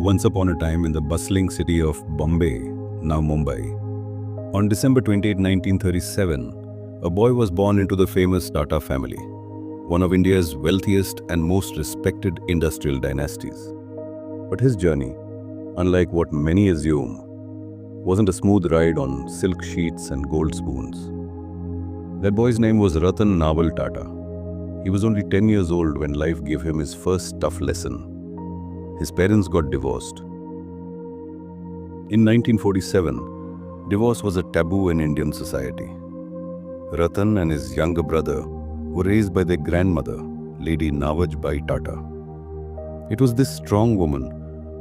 Once upon a time in the bustling city of Bombay, now Mumbai, on December 28, 1937, a boy was born into the famous Tata family, one of India's wealthiest and most respected industrial dynasties. But his journey, unlike what many assume, wasn't a smooth ride on silk sheets and gold spoons. That boy's name was Ratan Nawal Tata. He was only 10 years old when life gave him his first tough lesson. His parents got divorced. In 1947, divorce was a taboo in Indian society. Ratan and his younger brother were raised by their grandmother, Lady Nawajbai Tata. It was this strong woman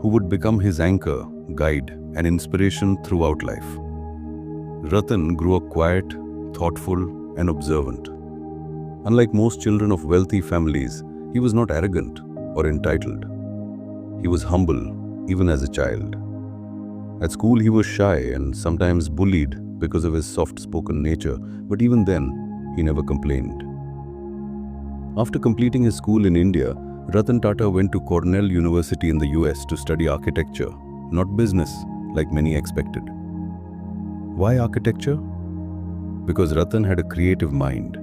who would become his anchor, guide, and inspiration throughout life. Ratan grew up quiet, thoughtful, and observant. Unlike most children of wealthy families, he was not arrogant or entitled. He was humble, even as a child. At school, he was shy and sometimes bullied because of his soft-spoken nature, but even then, he never complained. After completing his school in India, Ratan Tata went to Cornell University in the US to study architecture, not business, like many expected. Why architecture? Because Ratan had a creative mind.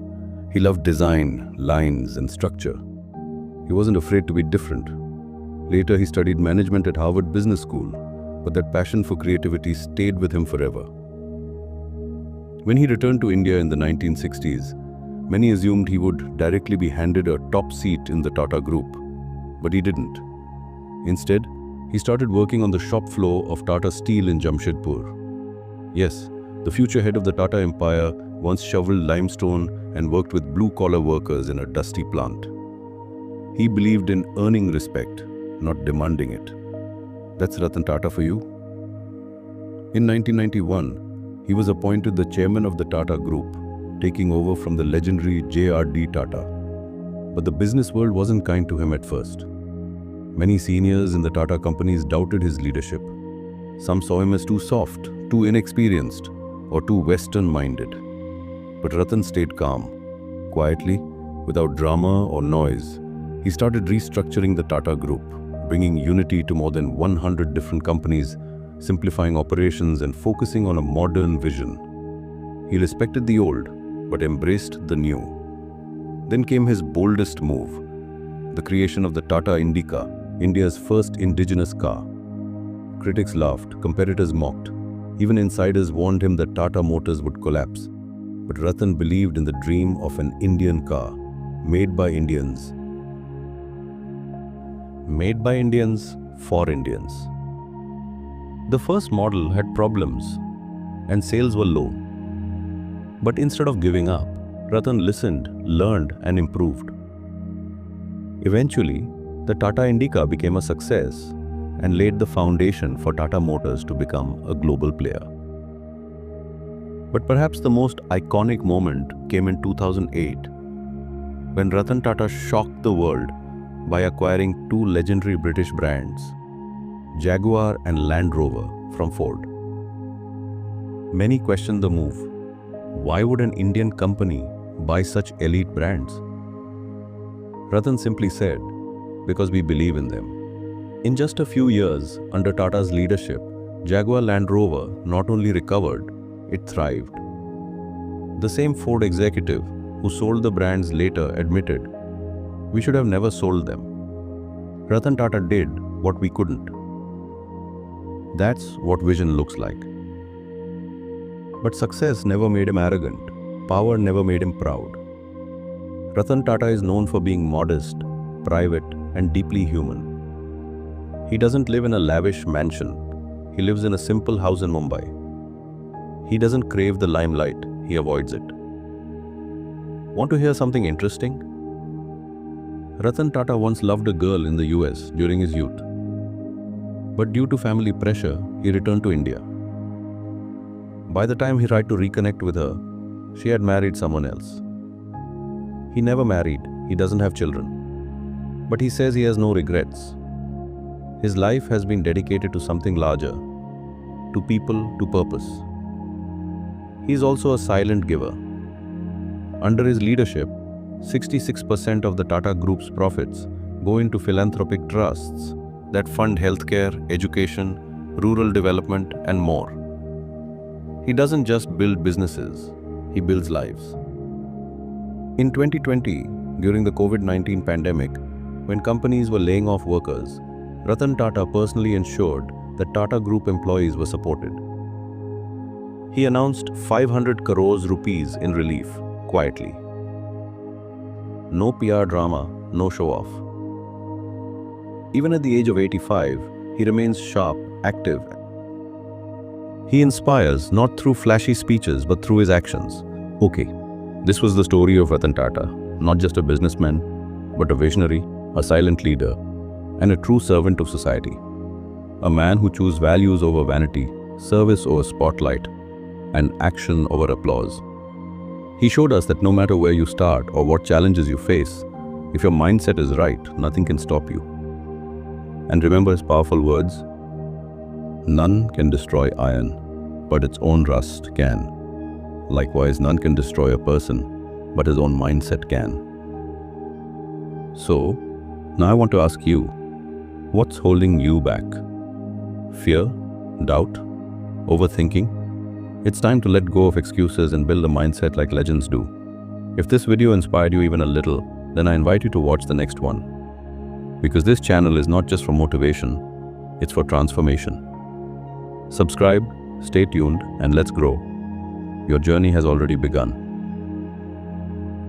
He loved design, lines, and structure. He wasn't afraid to be different. Later, he studied management at Harvard Business School, but that passion for creativity stayed with him forever. When he returned to India in the 1960s, many assumed he would directly be handed a top seat in the Tata Group, but he didn't. Instead, he started working on the shop floor of Tata Steel in Jamshedpur. Yes, the future head of the Tata Empire once shoveled limestone and worked with blue-collar workers in a dusty plant. He believed in earning respect, not demanding it. That's Ratan Tata for you. In 1991, he was appointed the chairman of the Tata Group, taking over from the legendary J.R.D. Tata. But the business world wasn't kind to him at first. Many seniors in the Tata companies doubted his leadership. Some saw him as too soft, too inexperienced, or too Western-minded. But Ratan stayed calm. Quietly, without drama or noise, he started restructuring the Tata Group, bringing unity to more than 100 different companies, simplifying operations and focusing on a modern vision. He respected the old, but embraced the new. Then came his boldest move, the creation of the Tata Indica, India's first indigenous car. Critics laughed, competitors mocked. Even insiders warned him that Tata Motors would collapse. But Ratan believed in the dream of an Indian car, made by Indians. Made by Indians, for Indians. The first model had problems, and sales were low. But instead of giving up, Ratan listened, learned, and improved. Eventually, the Tata Indica became a success and laid the foundation for Tata Motors to become a global player. But perhaps the most iconic moment came in 2008, when Ratan Tata shocked the world by acquiring two legendary British brands, Jaguar and Land Rover, from Ford. Many questioned the move. Why would an Indian company buy such elite brands? Ratan simply said, because we believe in them. In just a few years, under Tata's leadership, Jaguar Land Rover not only recovered, it thrived. The same Ford executive who sold the brands later admitted, we should have never sold them. Ratan Tata did what we couldn't. That's what vision looks like. But success never made him arrogant. Power never made him proud. Ratan Tata is known for being modest, private, and deeply human. He doesn't live in a lavish mansion. He lives in a simple house in Mumbai. He doesn't crave the limelight. He avoids it. Want to hear something interesting? Ratan Tata once loved a girl in the US during his youth. But due to family pressure, he returned to India. By the time he tried to reconnect with her, she had married someone else. He never married, he doesn't have children. But he says he has no regrets. His life has been dedicated to something larger, to people, to purpose. He is also a silent giver. Under his leadership, 66% of the Tata Group's profits go into philanthropic trusts, that fund healthcare, education, rural development, and more. He doesn't just build businesses, he builds lives. In 2020, during the COVID-19 pandemic, when companies were laying off workers, Ratan Tata personally ensured that Tata Group employees were supported. He announced 500 crores rupees in relief, quietly. No PR drama, no show off. Even at the age of 85, he remains sharp, active. He inspires not through flashy speeches but through his actions. Okay, this was the story of Ratan Tata, not just a businessman, but a visionary, a silent leader, and a true servant of society. A man who chose values over vanity, service over spotlight, and action over applause. He showed us that no matter where you start or what challenges you face, if your mindset is right, nothing can stop you. And remember his powerful words, "None can destroy iron, but its own rust can. Likewise, none can destroy a person, but his own mindset can." So, now I want to ask you, what's holding you back? Fear? Doubt? Overthinking? It's time to let go of excuses and build a mindset like legends do. If this video inspired you even a little, then I invite you to watch the next one. Because this channel is not just for motivation, it's for transformation. Subscribe, stay tuned, and let's grow. Your journey has already begun.